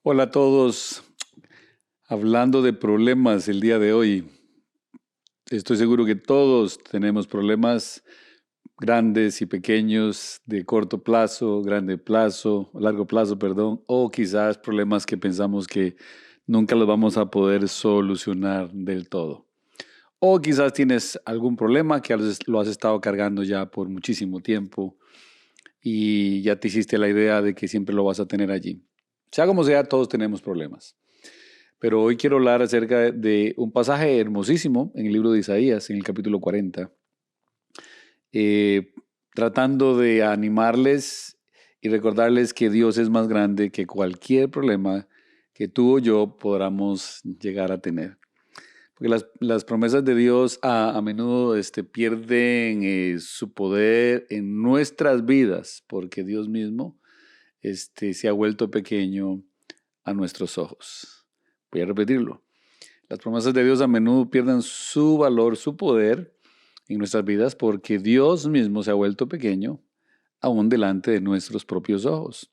Hola a todos. Hablando de problemas el día de hoy, estoy seguro que todos tenemos problemas grandes y pequeños, de corto plazo, grande plazo, largo plazo, perdón, o quizás problemas que pensamos que nunca los vamos a poder solucionar del todo. O quizás tienes algún problema que lo has estado cargando ya por muchísimo tiempo y ya te hiciste la idea de que siempre lo vas a tener allí. Sea como sea, todos tenemos problemas. Pero hoy quiero hablar acerca de un pasaje hermosísimo en el libro de Isaías, en el capítulo 40, eh, tratando de animarles y recordarles que Dios es más grande que cualquier problema que tú o yo podamos llegar a tener. Porque las promesas de Dios a menudo pierden su poder en nuestras vidas, porque Dios mismo se ha vuelto pequeño a nuestros ojos. Voy a repetirlo. Las promesas de Dios a menudo pierden su valor, su poder en nuestras vidas porque Dios mismo se ha vuelto pequeño aún delante de nuestros propios ojos.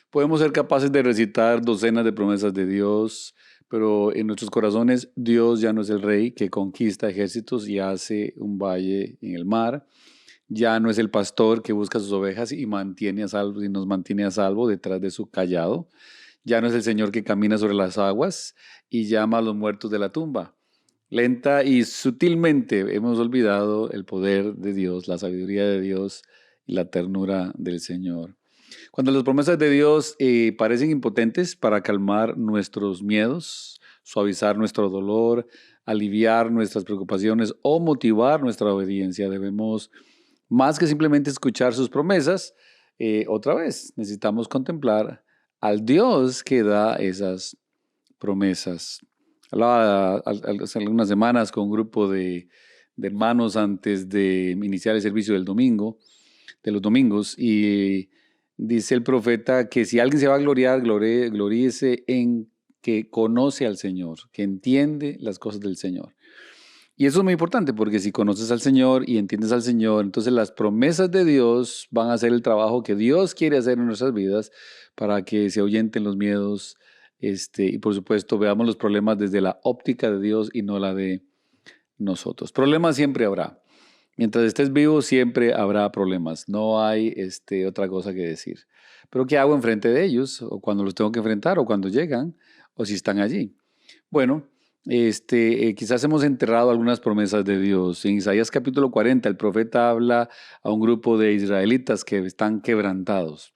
Podemos ser capaces de recitar docenas de promesas de Dios, pero en nuestros corazones Dios ya no es el rey que conquista ejércitos y hace un valle en el mar. Ya no es el pastor que busca sus ovejas y mantiene a salvo y nos mantiene a salvo detrás de su callado. Ya no es el Señor que camina sobre las aguas y llama a los muertos de la tumba. Lenta y sutilmente hemos olvidado el poder de Dios, la sabiduría de Dios y la ternura del Señor. Cuando las promesas de Dios parecen impotentes para calmar nuestros miedos, suavizar nuestro dolor, aliviar nuestras preocupaciones o motivar nuestra obediencia, debemos más que simplemente escuchar sus promesas, otra vez necesitamos contemplar al Dios que da esas promesas. Hablaba hace algunas semanas con un grupo de hermanos antes de iniciar el servicio del domingo, de los domingos, y dice el profeta que si alguien se va a gloriar, gloríese en que conoce al Señor, que entiende las cosas del Señor. Y eso es muy importante porque si conoces al Señor y entiendes al Señor, entonces las promesas de Dios van a hacer el trabajo que Dios quiere hacer en nuestras vidas para que se ahuyenten los miedos, y por supuesto veamos los problemas desde la óptica de Dios y no la de nosotros. Problemas siempre habrá. Mientras estés vivo siempre habrá problemas. No hay otra cosa que decir. Pero ¿qué hago enfrente de ellos? O cuando los tengo que enfrentar, o cuando llegan, o si están allí. Bueno, quizás hemos enterrado algunas promesas de Dios. En Isaías capítulo 40, el profeta habla a un grupo de israelitas que están quebrantados.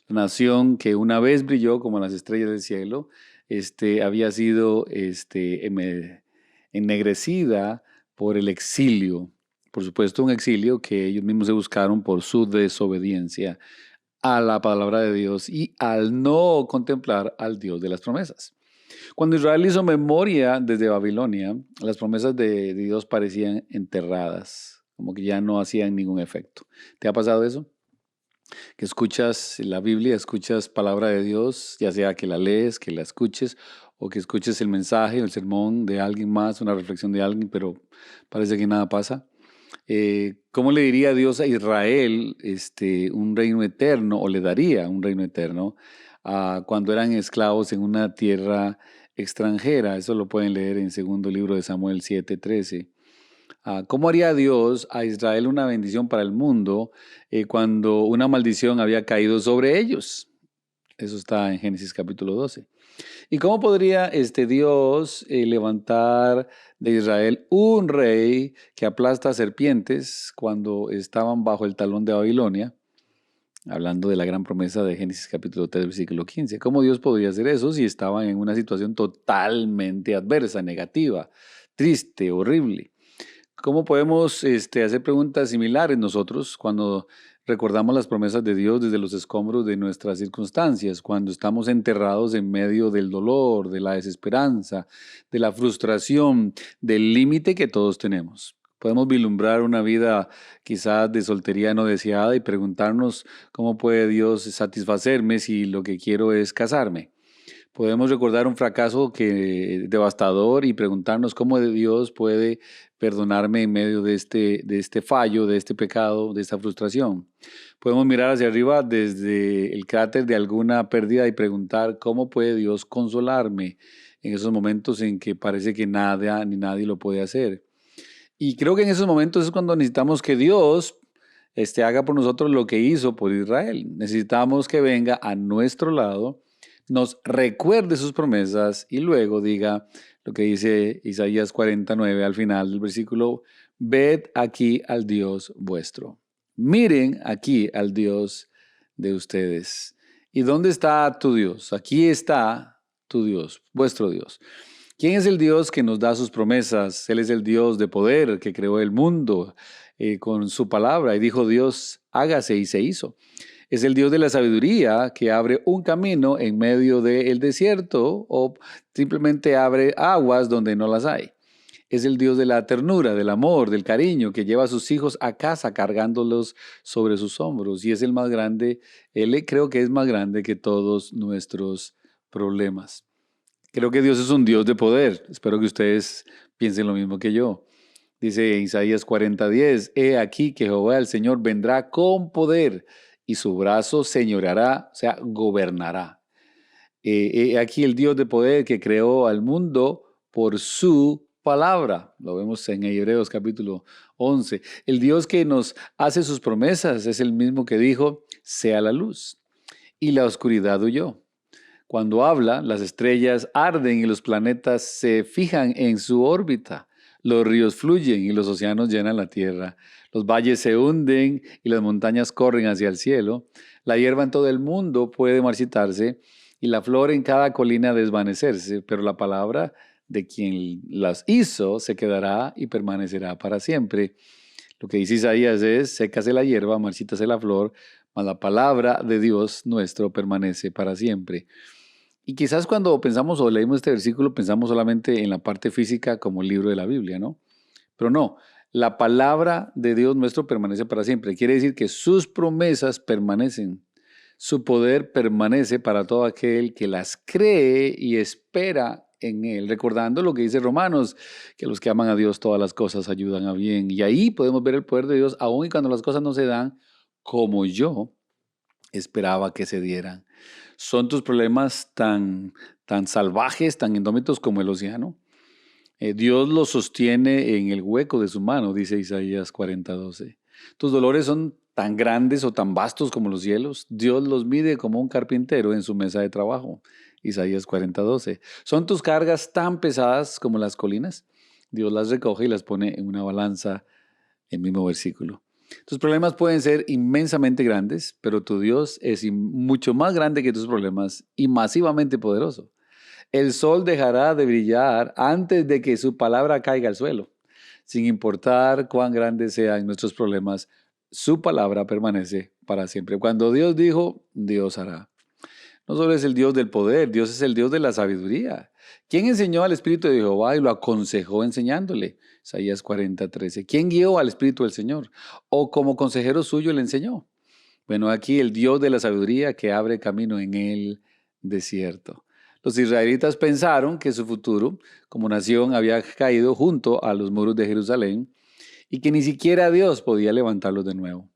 La nación que una vez brilló como las estrellas del cielo, había sido ennegrecida por el exilio. Por supuesto, un exilio que ellos mismos se buscaron por su desobediencia a la palabra de Dios y al no contemplar al Dios de las promesas. Cuando Israel hizo memoria desde Babilonia, las promesas de Dios parecían enterradas, como que ya no hacían ningún efecto. ¿Te ha pasado eso? Que escuchas la Biblia, escuchas palabra de Dios, ya sea que la lees, que la escuches, o que escuches el mensaje o el sermón de alguien más, una reflexión de alguien, pero parece que nada pasa. ¿Cómo le diría Dios a Israel un reino eterno, o le daría un reino eterno, cuando eran esclavos en una tierra extranjera? Eso lo pueden leer en segundo libro de Samuel 7:13. ¿Cómo haría Dios a Israel una bendición para el mundo cuando una maldición había caído sobre ellos? Eso está en Génesis capítulo 12. ¿Y cómo podría Dios levantar de Israel un rey que aplasta serpientes cuando estaban bajo el talón de Babilonia? Hablando de la gran promesa de Génesis capítulo 3, versículo 15. ¿Cómo Dios podría hacer eso si estaban en una situación totalmente adversa, negativa, triste, horrible? ¿Cómo podemos hacer preguntas similares nosotros cuando recordamos las promesas de Dios desde los escombros de nuestras circunstancias, cuando estamos enterrados en medio del dolor, de la desesperanza, de la frustración, del límite que todos tenemos? Podemos vislumbrar una vida quizás de soltería no deseada y preguntarnos cómo puede Dios satisfacerme si lo que quiero es casarme. Podemos recordar un fracaso devastador y preguntarnos cómo Dios puede perdonarme en medio de este fallo, de este pecado, de esta frustración. Podemos mirar hacia arriba desde el cráter de alguna pérdida y preguntar cómo puede Dios consolarme en esos momentos en que parece que nada ni nadie lo puede hacer. Y creo que en esos momentos es cuando necesitamos que Dios haga por nosotros lo que hizo por Israel. Necesitamos que venga a nuestro lado, nos recuerde sus promesas y luego diga lo que dice Isaías 49 al final del versículo: ved aquí al Dios vuestro. Miren aquí al Dios de ustedes. ¿Y dónde está tu Dios? Aquí está tu Dios, vuestro Dios. ¿Quién es el Dios que nos da sus promesas? Él es el Dios de poder que creó el mundo con su palabra y dijo Dios, hágase y se hizo. Es el Dios de la sabiduría que abre un camino en medio del desierto o simplemente abre aguas donde no las hay. Es el Dios de la ternura, del amor, del cariño, que lleva a sus hijos a casa cargándolos sobre sus hombros. Y es el más grande, creo que es más grande que todos nuestros problemas. Creo que Dios es un Dios de poder. Espero que ustedes piensen lo mismo que yo. Dice Isaías 40:10, he aquí que Jehová el Señor vendrá con poder y su brazo señoreará, o sea, gobernará. He aquí el Dios de poder que creó al mundo por su palabra. Lo vemos en Hebreos capítulo 11. El Dios que nos hace sus promesas es el mismo que dijo, sea la luz. Y la oscuridad huyó. Cuando habla, las estrellas arden y los planetas se fijan en su órbita. Los ríos fluyen y los océanos llenan la tierra. Los valles se hunden y las montañas corren hacia el cielo. La hierba en todo el mundo puede marchitarse y la flor en cada colina desvanecerse, pero la palabra de quien las hizo se quedará y permanecerá para siempre. Lo que dice Isaías es, sécase la hierba, marchítase la flor, mas la palabra de Dios nuestro permanece para siempre. Y quizás cuando pensamos o leemos este versículo pensamos solamente en la parte física como el libro de la Biblia, ¿no? Pero no, la palabra de Dios nuestro permanece para siempre. Quiere decir que sus promesas permanecen. Su poder permanece para todo aquel que las cree y espera en Él. Recordando lo que dice Romanos, que los que aman a Dios todas las cosas ayudan a bien. Y ahí podemos ver el poder de Dios, aun y cuando las cosas no se dan como yo esperaba que se dieran. ¿Son tus problemas tan salvajes, tan indómitos como el océano? Dios los sostiene en el hueco de su mano, dice Isaías 40:12. ¿Tus dolores son tan grandes o tan vastos como los cielos? Dios los mide como un carpintero en su mesa de trabajo, Isaías 40:12. ¿Son tus cargas tan pesadas como las colinas? Dios las recoge y las pone en una balanza, el mismo versículo. Tus problemas pueden ser inmensamente grandes, pero tu Dios es mucho más grande que tus problemas y masivamente poderoso. El sol dejará de brillar antes de que su palabra caiga al suelo. Sin importar cuán grandes sean nuestros problemas, su palabra permanece para siempre. Cuando Dios dijo, Dios hará. No solo es el Dios del poder, Dios es el Dios de la sabiduría. ¿Quién enseñó al Espíritu de Jehová y lo aconsejó enseñándole? Isaías 40:13. ¿Quién guió al Espíritu del Señor? ¿O como consejero suyo le enseñó? Bueno, aquí el Dios de la sabiduría que abre camino en el desierto. Los israelitas pensaron que su futuro como nación había caído junto a los muros de Jerusalén y que ni siquiera Dios podía levantarlos de nuevo.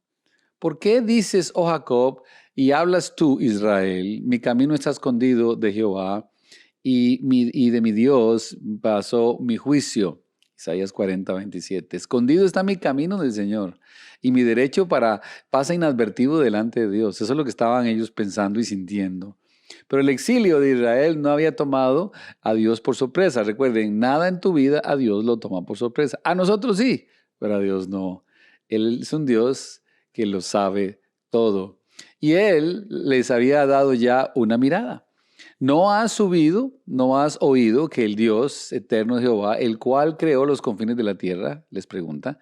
¿Por qué dices, oh Jacob, y hablas tú, Israel, mi camino está escondido de Jehová y de mi Dios pasó mi juicio? Isaías 40:27. Escondido está mi camino del Señor y mi derecho pasa inadvertido delante de Dios. Eso es lo que estaban ellos pensando y sintiendo. Pero el exilio de Israel no había tomado a Dios por sorpresa. Recuerden, nada en tu vida a Dios lo toma por sorpresa. A nosotros sí, pero a Dios no. Él es un Dios que lo sabe todo. Y Él les había dado ya una mirada. ¿No has subido, no has oído que el Dios eterno de Jehová, el cual creó los confines de la tierra, les pregunta,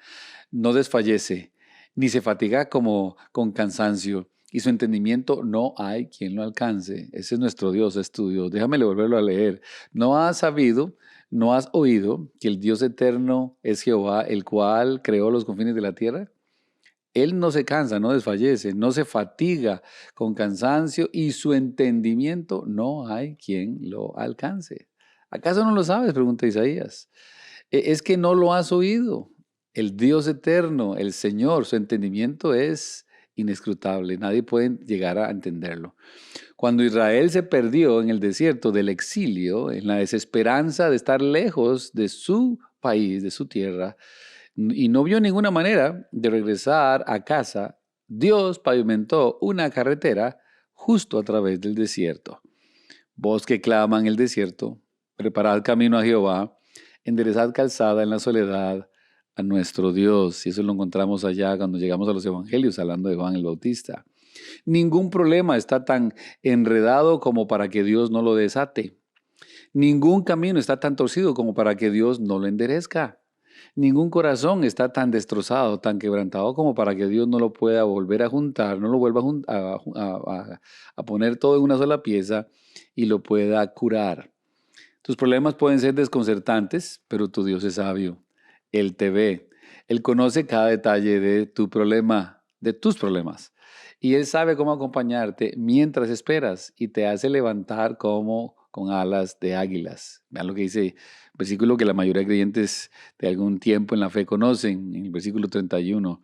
no desfallece, ni se fatiga como con cansancio, y su entendimiento no hay quien lo alcance? Ese es nuestro Dios, es tu Dios. Déjame volverlo a leer. ¿No has sabido, no has oído que el Dios eterno es Jehová, el cual creó los confines de la tierra? Él no se cansa, no desfallece, no se fatiga con cansancio y su entendimiento no hay quien lo alcance. ¿Acaso no lo sabes? Pregunta Isaías. Es que no lo has oído. El Dios eterno, el Señor, su entendimiento es inescrutable. Nadie puede llegar a entenderlo. Cuando Israel se perdió en el desierto del exilio, en la desesperanza de estar lejos de su país, de su tierra, y no vio ninguna manera de regresar a casa, Dios pavimentó una carretera justo a través del desierto. Voz que clama en el desierto, preparad camino a Jehová, enderezad calzada en la soledad a nuestro Dios. Y eso lo encontramos allá cuando llegamos a los evangelios, hablando de Juan el Bautista. Ningún problema está tan enredado como para que Dios no lo desate. Ningún camino está tan torcido como para que Dios no lo enderezca. Ningún corazón está tan destrozado, tan quebrantado como para que Dios no lo pueda volver a juntar, no lo vuelva a poner todo en una sola pieza y lo pueda curar. Tus problemas pueden ser desconcertantes, pero tu Dios es sabio. Él te ve. Él conoce cada detalle de tu problema, de tus problemas. Y Él sabe cómo acompañarte mientras esperas y te hace levantar como con alas de águilas. Vean lo que dice, versículo que la mayoría de creyentes de algún tiempo en la fe conocen, en el versículo 31.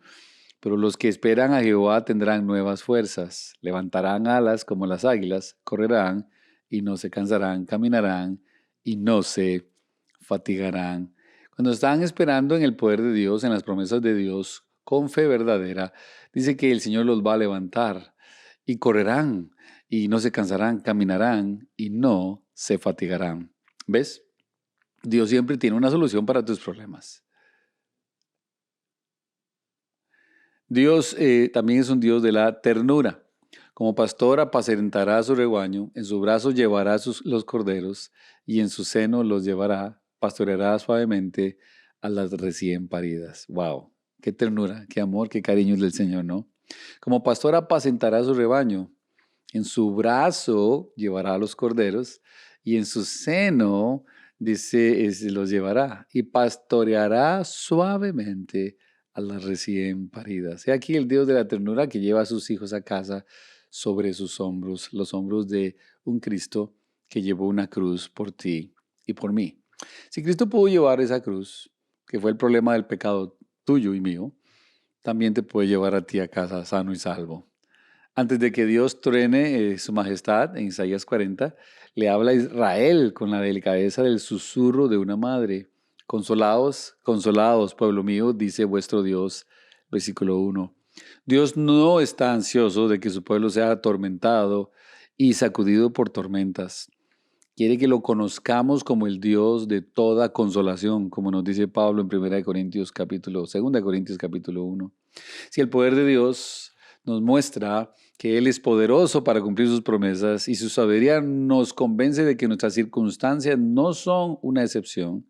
Pero los que esperan a Jehová tendrán nuevas fuerzas, levantarán alas como las águilas, correrán y no se cansarán, caminarán y no se fatigarán. Cuando están esperando en el poder de Dios, en las promesas de Dios, con fe verdadera, dice que el Señor los va a levantar y correrán y no se cansarán, caminarán y no se fatigarán. ¿Ves? Dios siempre tiene una solución para tus problemas. Dios también es un Dios de la ternura. Como pastor apacentará a su rebaño, en su brazo llevará los corderos y en su seno los llevará, pastoreará suavemente a las recién paridas. ¡Wow! ¡Qué ternura, qué amor, qué cariño es del Señor, ¿no? Como pastor apacentará a su rebaño, en su brazo llevará a los corderos y en su seno, dice, los llevará y pastoreará suavemente a las recién paridas. He aquí el Dios de la ternura que lleva a sus hijos a casa sobre sus hombros, los hombros de un Cristo que llevó una cruz por ti y por mí. Si Cristo pudo llevar esa cruz, que fue el problema del pecado tuyo y mío, también te puede llevar a ti a casa sano y salvo. Antes de que Dios truene su majestad, en Isaías 40, le habla a Israel con la delicadeza del susurro de una madre. Consolados, consolados, pueblo mío, dice vuestro Dios, versículo 1. Dios no está ansioso de que su pueblo sea atormentado y sacudido por tormentas. Quiere que lo conozcamos como el Dios de toda consolación, como nos dice Pablo en 2 Corintios capítulo 1. Si el poder de Dios nos muestra que Él es poderoso para cumplir sus promesas y su sabiduría nos convence de que nuestras circunstancias no son una excepción,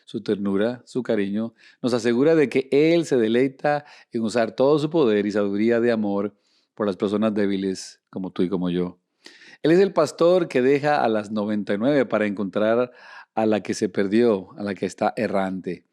su ternura, su cariño, nos asegura de que Él se deleita en usar todo su poder y sabiduría de amor por las personas débiles como tú y como yo. Él es el pastor que deja a las 99 para encontrar a la que se perdió, a la que está errante.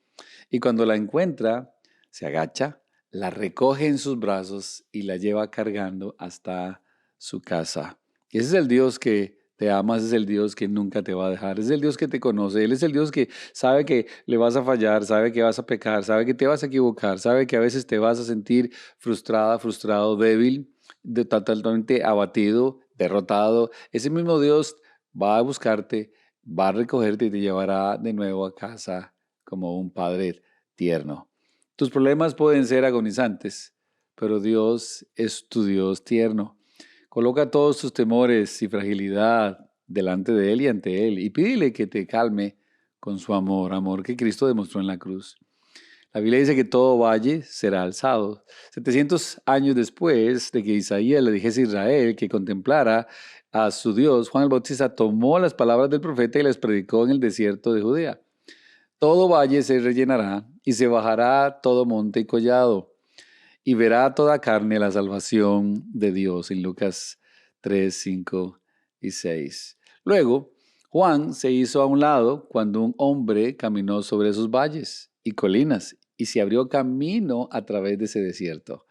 Y cuando la encuentra, se agacha, la recoge en sus brazos y la lleva cargando hasta su casa. Y ese es el Dios que te ama, ese es el Dios que nunca te va a dejar, ese es el Dios que te conoce, Él es el Dios que sabe que le vas a fallar, sabe que vas a pecar, sabe que te vas a equivocar, sabe que a veces te vas a sentir frustrada, frustrado, débil, totalmente abatido, derrotado. Ese mismo Dios va a buscarte, va a recogerte y te llevará de nuevo a casa como un padre tierno. Tus problemas pueden ser agonizantes, pero Dios es tu Dios tierno. Coloca todos tus temores y fragilidad delante de Él y ante Él y pídele que te calme con su amor, amor que Cristo demostró en la cruz. La Biblia dice que todo valle será alzado. 700 años después de que Isaías le dijese a Israel que contemplara a su Dios, Juan el Bautista tomó las palabras del profeta y las predicó en el desierto de Judea. Todo valle se rellenará y se bajará todo monte y collado y verá toda carne la salvación de Dios en Lucas 3, 5 y 6. Luego, Juan se hizo a un lado cuando un hombre caminó sobre esos valles y colinas y se abrió camino a través de ese desierto.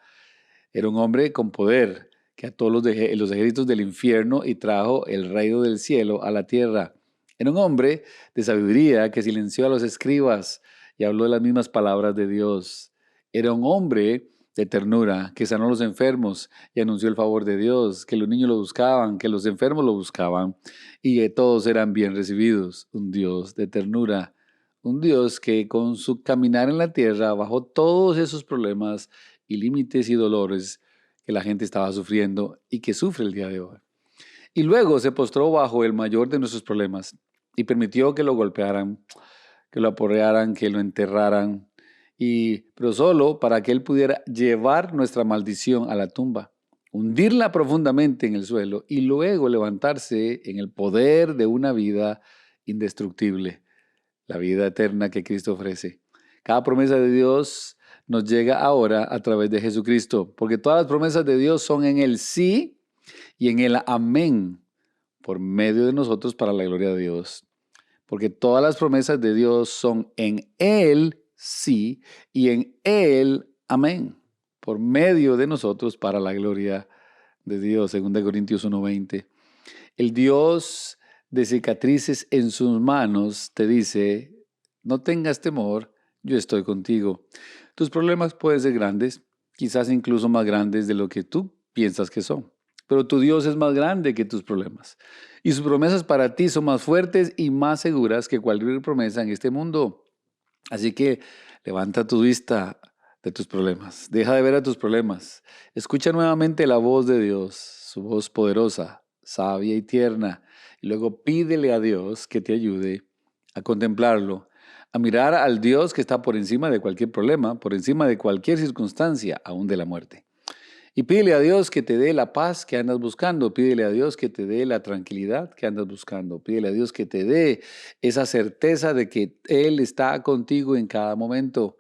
Era un hombre con poder que ató los ejércitos del infierno y trajo el reino del cielo a la tierra. Era un hombre de sabiduría que silenció a los escribas y habló de las mismas palabras de Dios. Era un hombre de ternura que sanó a los enfermos y anunció el favor de Dios, que los niños lo buscaban, que los enfermos lo buscaban y que todos eran bien recibidos. Un Dios de ternura, un Dios que con su caminar en la tierra bajó todos esos problemas y límites y dolores que la gente estaba sufriendo y que sufre el día de hoy. Y luego se postró bajo el mayor de nuestros problemas y permitió que lo golpearan, que lo aporrearan, que lo enterraran, pero solo para que Él pudiera llevar nuestra maldición a la tumba, hundirla profundamente en el suelo y luego levantarse en el poder de una vida indestructible, la vida eterna que Cristo ofrece. Cada promesa de Dios nos llega ahora a través de Jesucristo, porque todas las promesas de Dios son en el sí y en el amén, por medio de nosotros para la gloria de Dios. Porque todas las promesas de Dios son en Él sí y en Él amén, por medio de nosotros para la gloria de Dios. 2 Corintios 1:20. El Dios de cicatrices en sus manos te dice, no tengas temor, yo estoy contigo. Tus problemas pueden ser grandes, quizás incluso más grandes de lo que tú piensas que son. Pero tu Dios es más grande que tus problemas. Y sus promesas para ti son más fuertes y más seguras que cualquier promesa en este mundo. Así que levanta tu vista de tus problemas. Deja de ver a tus problemas. Escucha nuevamente la voz de Dios, su voz poderosa, sabia y tierna. Y luego pídele a Dios que te ayude a contemplarlo, a mirar al Dios que está por encima de cualquier problema, por encima de cualquier circunstancia, aún de la muerte. Y pídele a Dios que te dé la paz que andas buscando, pídele a Dios que te dé la tranquilidad que andas buscando, pídele a Dios que te dé esa certeza de que Él está contigo en cada momento,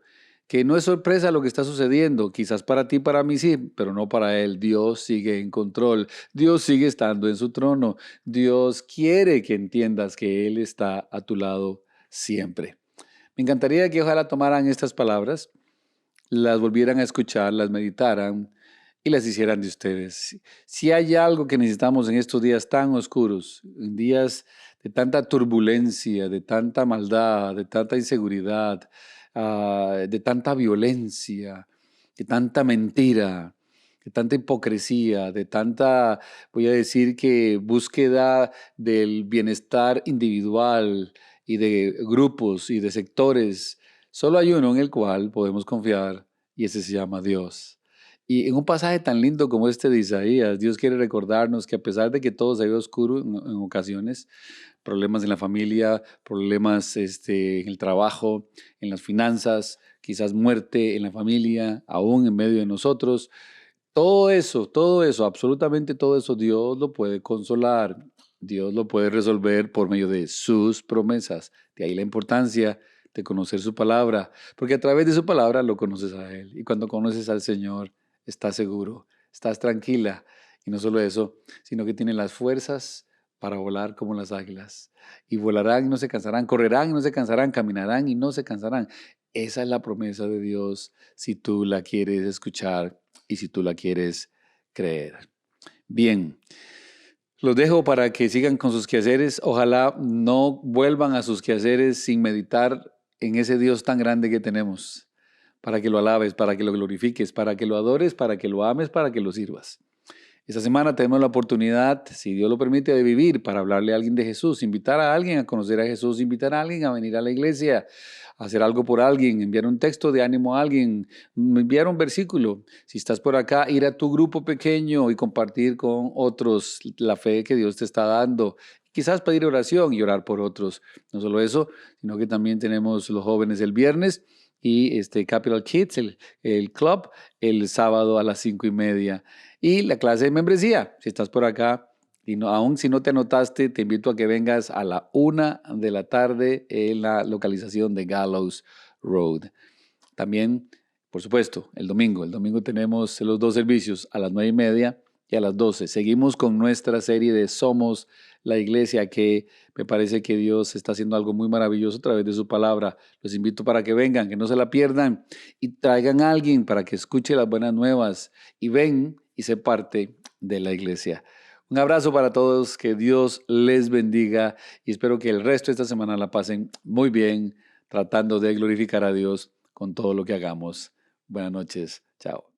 que no es sorpresa lo que está sucediendo, quizás para ti, para mí sí, pero no para Él. Dios sigue en control, Dios sigue estando en su trono, Dios quiere que entiendas que Él está a tu lado siempre. Me encantaría que ojalá tomaran estas palabras, las volvieran a escuchar, las meditaran y las hicieran de ustedes. Si hay algo que necesitamos en estos días tan oscuros, en días de tanta turbulencia, de tanta maldad, de tanta inseguridad, de tanta violencia, de tanta mentira, de tanta hipocresía, de tanta, voy a decir que búsqueda del bienestar individual y de grupos y de sectores, solo hay uno en el cual podemos confiar y ese se llama Dios. Y en un pasaje tan lindo como este de Isaías, Dios quiere recordarnos que a pesar de que todo se ve oscuro en ocasiones, problemas en la familia, problemas en el trabajo, en las finanzas, quizás muerte en la familia, aún en medio de nosotros, todo eso, absolutamente todo eso, Dios lo puede consolar, Dios lo puede resolver por medio de sus promesas. De ahí la importancia de conocer su palabra, porque a través de su palabra lo conoces a Él. Y cuando conoces al Señor, estás seguro, estás tranquila. Y no solo eso, sino que tiene las fuerzas para volar como las águilas. Y volarán y no se cansarán, correrán y no se cansarán, caminarán y no se cansarán. Esa es la promesa de Dios si tú la quieres escuchar y si tú la quieres creer. Bien, los dejo para que sigan con sus quehaceres. Ojalá no vuelvan a sus quehaceres sin meditar en ese Dios tan grande que tenemos, para que lo alabes, para que lo glorifiques, para que lo adores, para que lo ames, para que lo sirvas. Esta semana tenemos la oportunidad, si Dios lo permite, de vivir para hablarle a alguien de Jesús, invitar a alguien a conocer a Jesús, invitar a alguien a venir a la iglesia, hacer algo por alguien, enviar un texto de ánimo a alguien, enviar un versículo. Si estás por acá, ir a tu grupo pequeño y compartir con otros la fe que Dios te está dando. Quizás pedir oración y orar por otros. No solo eso, sino que también tenemos los jóvenes el viernes y Capital Kids, el club, el sábado a las 5:30. Y la clase de membresía, si estás por acá y aún si no te anotaste, te invito a que vengas a la 1:00 p.m. en la localización de Gallows Road. También, por supuesto, el domingo tenemos los dos servicios a las 9:30 y a las 12. Seguimos con nuestra serie de Somos la Iglesia, que me parece que Dios está haciendo algo muy maravilloso a través de su palabra. Los invito para que vengan, que no se la pierdan y traigan a alguien para que escuche las buenas nuevas y ven y se parte de la iglesia. Un abrazo para todos, que Dios les bendiga y espero que el resto de esta semana la pasen muy bien, tratando de glorificar a Dios con todo lo que hagamos. Buenas noches, chao.